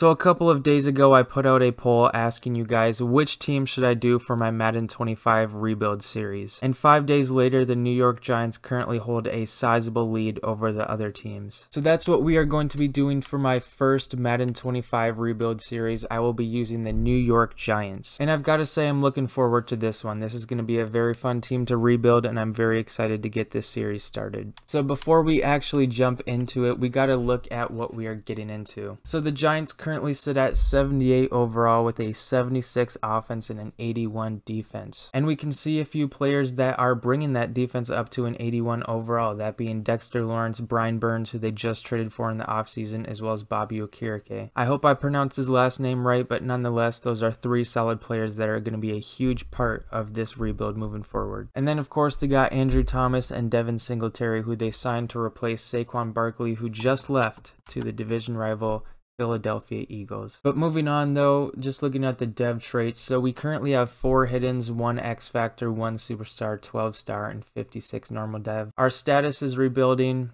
So a couple of days ago, I put out a poll asking you guys which team should I do for my Madden 25 rebuild series. And 5 days later, the New York Giants currently hold a sizable lead over the other teams. So that's what we are going to be doing for my first Madden 25 rebuild series. I will be using the New York Giants. And I've got to say, I'm looking forward to this one. This is going to be a very fun team to rebuild, and I'm very excited to get this series started. So before we actually jump into it, we got to look at what we are getting into. So the Giants currently sit at 78 overall with a 76 offense and an 81 defense. And we can see a few players that are bringing that defense up to an 81 overall, that being Dexter Lawrence, Brian Burns, who they just traded for in the offseason, as well as Bobby Okereke. I hope I pronounced his last name right, but nonetheless, those are three solid players that are going to be a huge part of this rebuild moving forward. And then, of course, they got Andrew Thomas and Devin Singletary, who they signed to replace Saquon Barkley, who just left to the division rival Philadelphia Eagles. But moving on though, just looking at the dev traits, so we currently have 4 hiddens, 1 X Factor, 1 Superstar, 12 Star, and 56 normal dev. Our status is rebuilding,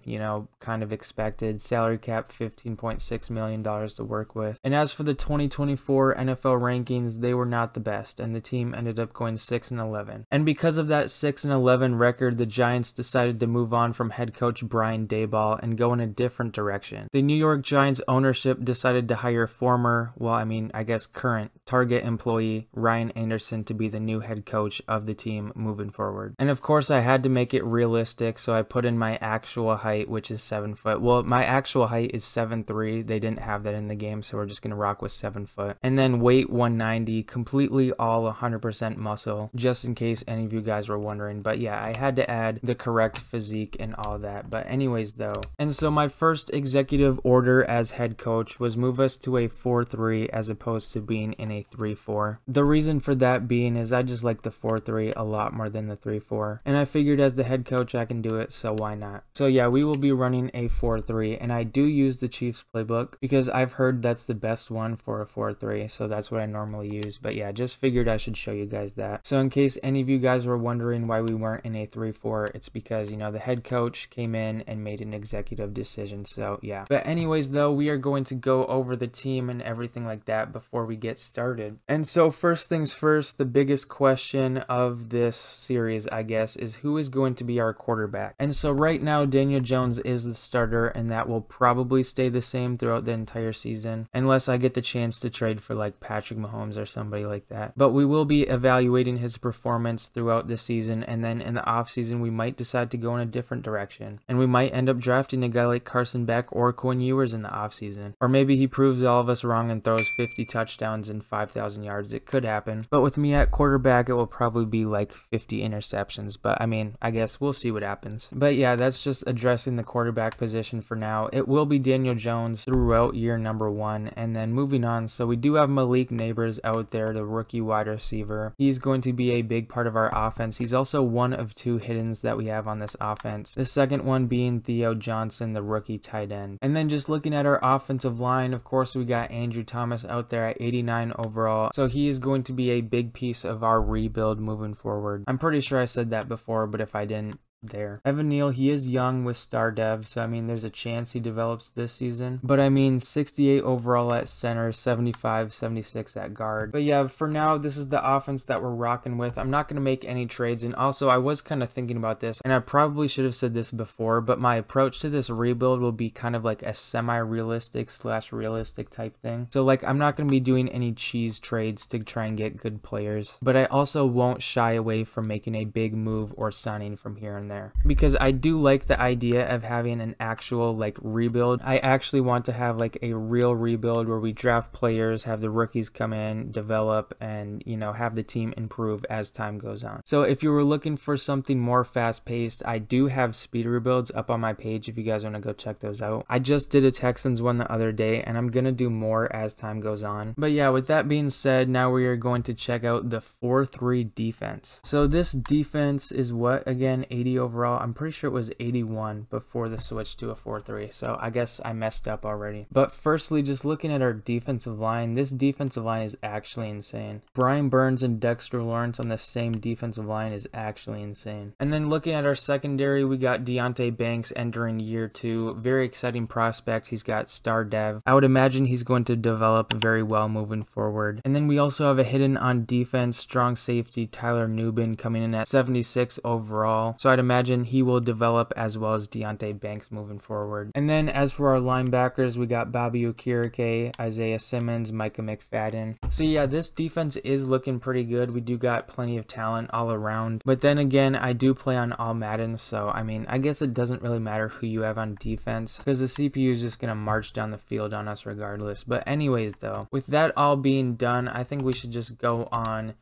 kind of expected. Salary cap $15.6 million to work with. And as for the 2024 NFL rankings, they were not the best, and the team ended up going 6-11. And because of that 6-11 record, the Giants decided to move on from head coach Brian Daboll and go in a different direction. The New York Giants ownership decided to hire current Target employee Ryan Anderson to be the new head coach of the team moving forward. And of course, I had to make it realistic, so I put in my actual height, which is 7 foot. Well, my actual height is 7'3". They didn't have that in the game, so we're just gonna rock with 7 foot. And then weight 190, completely all 100% muscle, just in case any of you guys were wondering. But yeah, I had to add the correct physique and all that. But anyways though, and so my first executive order as head coach was move us to a 4-3 as opposed to being in a 3-4. The reason for that being is I just like the 4-3 a lot more than the 3-4, and I figured as the head coach I can do it, so why not? So yeah, we will be running a 4-3, and I do use the Chiefs playbook because I've heard that's the best one for a 4-3, so that's what I normally use. But yeah, just figured I should show you guys that. So in case any of you guys were wondering why we weren't in a 3-4, it's because the head coach came in and made an executive decision. So yeah, but anyways though, we are going to go over the team and everything like that before we get started. And so first things first, the biggest question of this series, I guess, is who is going to be our quarterback. And so right now, Daniel Jones is the starter, and that will probably stay the same throughout the entire season, unless I get the chance to trade for like Patrick Mahomes or somebody like that. But we will be evaluating his performance throughout the season, and then in the offseason, we might decide to go in a different direction. And we might end up drafting a guy like Carson Beck or Quinn Ewers in the offseason. Or maybe he proves all of us wrong and throws 50 touchdowns and 5,000 yards. It could happen. But with me at quarterback, it will probably be like 50 interceptions. But I guess we'll see what happens. But yeah, that's just addressing the quarterback position for now. It will be Daniel Jones throughout year number 1. And then moving on, so we do have Malik Neighbors out there, the rookie wide receiver. He's going to be a big part of our offense. He's also one of 2 hiddens that we have on this offense. The second one being Theo Johnson, the rookie tight end. And then just looking at our offensive line, of course, we got Andrew Thomas out there at 89 overall. So he is going to be a big piece of our rebuild moving forward. I'm pretty sure I said that before, but if I didn't, there. Evan Neal, he is young with star dev, so there's a chance he develops this season. But 68 overall at center, 75, 76 at guard. But yeah, for now, this is the offense that we're rocking with. I'm not going to make any trades. And also, I was kind of thinking about this, and I probably should have said this before, but my approach to this rebuild will be kind of like a semi-realistic / realistic type thing. So I'm not going to be doing any cheese trades to try and get good players. But I also won't shy away from making a big move or signing from here and there, because I do like the idea of having an actual rebuild. I actually want to have a real rebuild where we draft players, have the rookies come in, develop, and have the team improve as time goes on. So if you were looking for something more fast-paced, I do have speed rebuilds up on my page if you guys want to go check those out. I just did a Texans one the other day, and I'm gonna do more as time goes on. But yeah, with that being said, now we are going to check out the 4-3 defense. So this defense is what again? 80 overall. I'm pretty sure it was 81 before the switch to a 4-3, so I guess I messed up already. But firstly, just looking at our defensive line, this defensive line is actually insane. Brian Burns and Dexter Lawrence on the same defensive line is actually insane. And then looking at our secondary, we got Deonte Banks entering year 2. Very exciting prospect. He's got star dev. I would imagine he's going to develop very well moving forward. And then we also have a hidden on defense, strong safety, Tyler Nubin, coming in at 76 overall. So I'd imagine he will develop as well as Deonte Banks moving forward. And then as for our linebackers, we got Bobby Okereke, Isaiah Simmons, Micah McFadden. So yeah, this defense is looking pretty good. We do got plenty of talent all around. But then again, I do play on all Madden, so I mean, I guess it doesn't really matter who you have on defense because the CPU is just going to march down the field on us regardless. But anyways though, with that all being done, I think we should just go on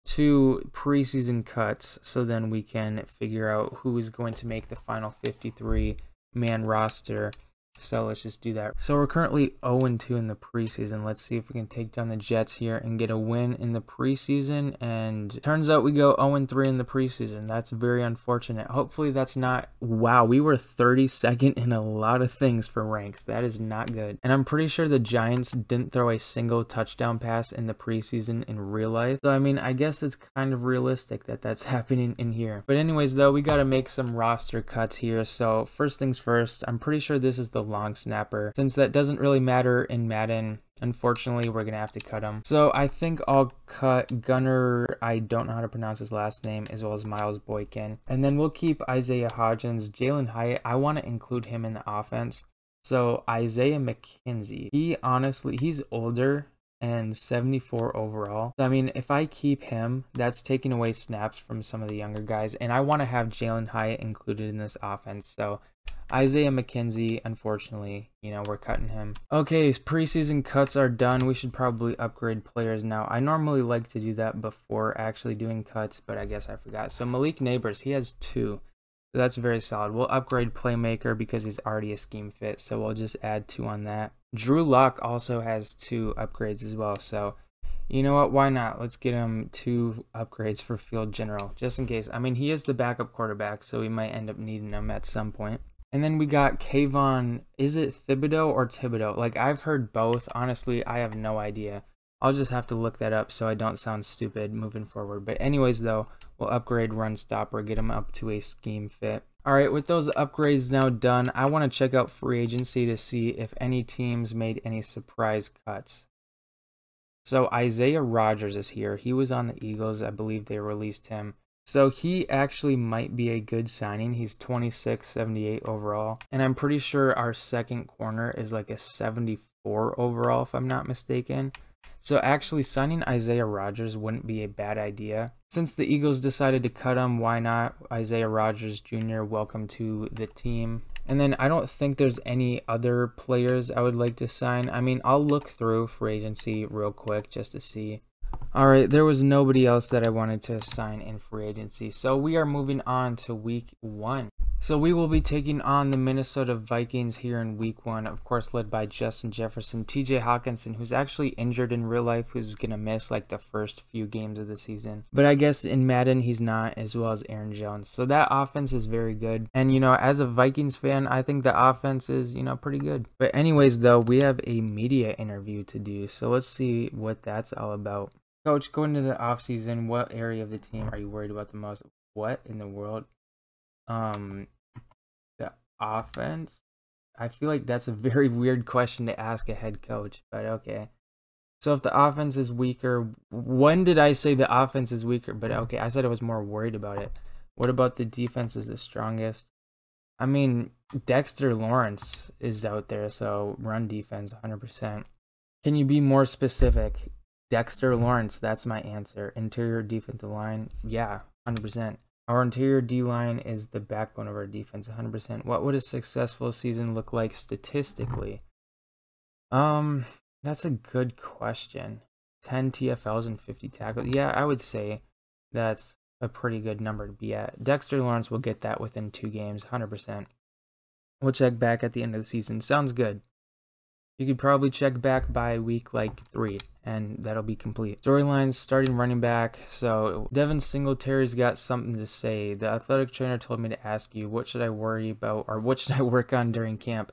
to preseason cuts so then we can figure out who is going to make the final 53-man roster. So let's just do that. So we're currently 0-2 in the preseason. Let's see if we can take down the Jets here and get a win in the preseason. And turns out we go 0-3 in the preseason. That's very unfortunate. Hopefully that's not... Wow, we were 32nd in a lot of things for ranks. That is not good. And I'm pretty sure the Giants didn't throw a single touchdown pass in the preseason in real life. So I mean, I guess it's kind of realistic that that's happening in here. But anyways though, we got to make some roster cuts here. So first things first, I'm pretty sure this is the long snapper. Since that doesn't really matter in Madden, unfortunately we're gonna have to cut him. So I think I'll cut Gunnar, I don't know how to pronounce his last name, as well as Miles Boykin. And then we'll keep Isaiah Hodgins. Jalen Hyatt, I want to include him in the offense. So Isaiah McKenzie, he's older and 74 overall. I mean, if I keep him, that's taking away snaps from some of the younger guys, and I want to have Jalen Hyatt included in this offense. So Isaiah McKenzie, unfortunately, we're cutting him. Okay, preseason cuts are done. We should probably upgrade players now. I normally like to do that before actually doing cuts, but I guess I forgot. So Malik Neighbors, he has 2. So that's very solid. We'll upgrade playmaker because he's already a scheme fit, so we'll just add 2 on that. Drew Lock also has 2 upgrades as well, so you know what, why not? Let's get him 2 upgrades for field general, just in case. I mean, he is the backup quarterback, so we might end up needing him at some point. And then we got Kayvon, is it Thibodeau or Thibodeau? Like, I've heard both. Honestly, I have no idea. I'll just have to look that up so I don't sound stupid moving forward. But anyways, though, we'll upgrade run stopper, get him up to a scheme fit. All right, with those upgrades now done, I want to check out free agency to see if any teams made any surprise cuts. So Isaiah Rodgers is here. He was on the Eagles. I believe they released him. So he actually might be a good signing. He's 26, 78 overall. And I'm pretty sure our second corner is like a 74 overall, if I'm not mistaken. So actually signing Isaiah Rodgers wouldn't be a bad idea. Since the Eagles decided to cut him, why not? Isaiah Rodgers Jr., welcome to the team. And then I don't think there's any other players I would like to sign. I mean, I'll look through free agency real quick just to see. All right, there was nobody else that I wanted to sign in free agency. So we are moving on to week 1. So we will be taking on the Minnesota Vikings here in week 1, of course led by Justin Jefferson, TJ Hawkinson, who's actually injured in real life, who's going to miss like the first few games of the season. But I guess in Madden he's not, as well as Aaron Jones. So that offense is very good. And as a Vikings fan, I think the offense is, pretty good. But anyways though, we have a media interview to do. So let's see what that's all about. Coach, going into the offseason, what area of the team are you worried about the most? What in the world? The offense? I feel like that's a very weird question to ask a head coach, but okay. So if the offense is weaker, when did I say the offense is weaker? But okay, I said I was more worried about it. What about the defense is the strongest? I mean, Dexter Lawrence is out there, so run defense 100%. Can you be more specific? Dexter Lawrence, that's my answer. Interior defensive line, yeah, 100%. Our interior D-line is the backbone of our defense, 100%. What would a successful season look like statistically? That's a good question. 10 TFLs and 50 tackles. Yeah, I would say that's a pretty good number to be at. Dexter Lawrence will get that within 2 games, 100%. We'll check back at the end of the season. Sounds good. You could probably check back by week like 3 and that'll be complete. Storylines, starting running back. So Devin Singletary's got something to say. The athletic trainer told me to ask you, what should I worry about or what should I work on during camp?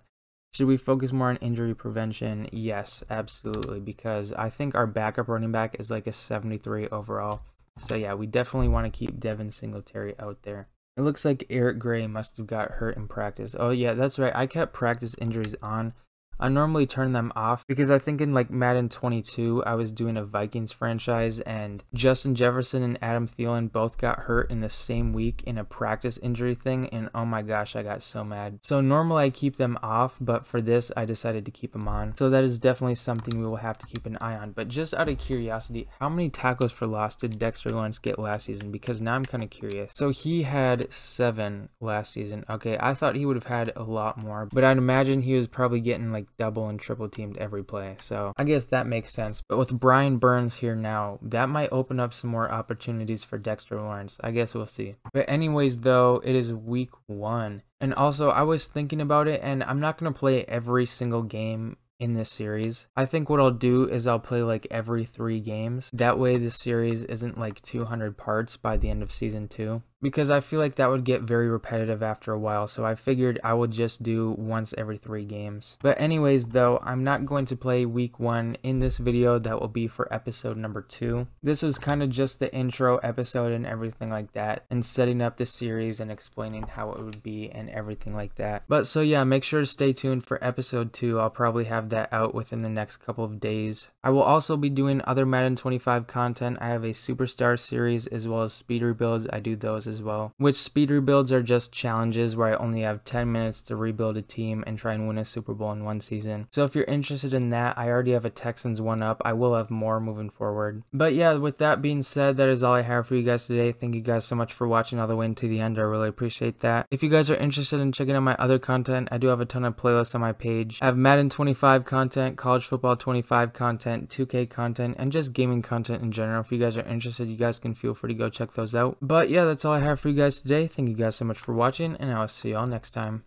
Should we focus more on injury prevention? Yes, absolutely, because I think our backup running back is like a 73 overall. So yeah, we definitely want to keep Devin Singletary out there. It looks like Eric Gray must have got hurt in practice. Oh yeah, that's right. I kept practice injuries on. I normally turn them off because I think in like Madden 22, I was doing a Vikings franchise and Justin Jefferson and Adam Thielen both got hurt in the same week in a practice injury thing. And oh my gosh, I got so mad. So normally I keep them off, but for this, I decided to keep them on. So that is definitely something we will have to keep an eye on. But just out of curiosity, how many tackles for loss did Dexter Lawrence get last season? Because now I'm kind of curious. So he had 7 last season. Okay, I thought he would have had a lot more, but I'd imagine he was probably getting like double and triple teamed every play, so I guess that makes sense. But with Brian Burns here now, that might open up some more opportunities for Dexter Lawrence. I guess we'll see. But anyways though, it is week 1, and also I was thinking about it, and I'm not going to play every single game in this series. I think what I'll do is I'll play like every 3 games. That way the series isn't like 200 parts by the end of season 2. Because I feel like that would get very repetitive after a while, so I figured I would just do once every 3 games. But anyways though, I'm not going to play week 1 in this video. That will be for episode number 2. This was kind of just the intro episode and everything like that, and setting up the series and explaining how it would be and everything like that. But so yeah, make sure to stay tuned for episode 2. I'll probably have that out within the next couple of days. I will also be doing other Madden 25 content. I have a superstar series as well as speed rebuilds. I do those as well, which speed rebuilds are just challenges where I only have 10 minutes to rebuild a team and try and win a Super Bowl in one season. So if you're interested in that, I already have a Texans one up. I will have more moving forward. But yeah, with that being said, that is all I have for you guys today. Thank you guys so much for watching all the way to the end. I really appreciate that. If you guys are interested in checking out my other content, I do have a ton of playlists on my page. I have Madden 25 content, college football 25 content, 2K content, and just gaming content in general. If you guys are interested, you guys can feel free to go check those out. But yeah, that's all I have for you guys today. Thank you guys so much for watching, and I'll see y'all next time.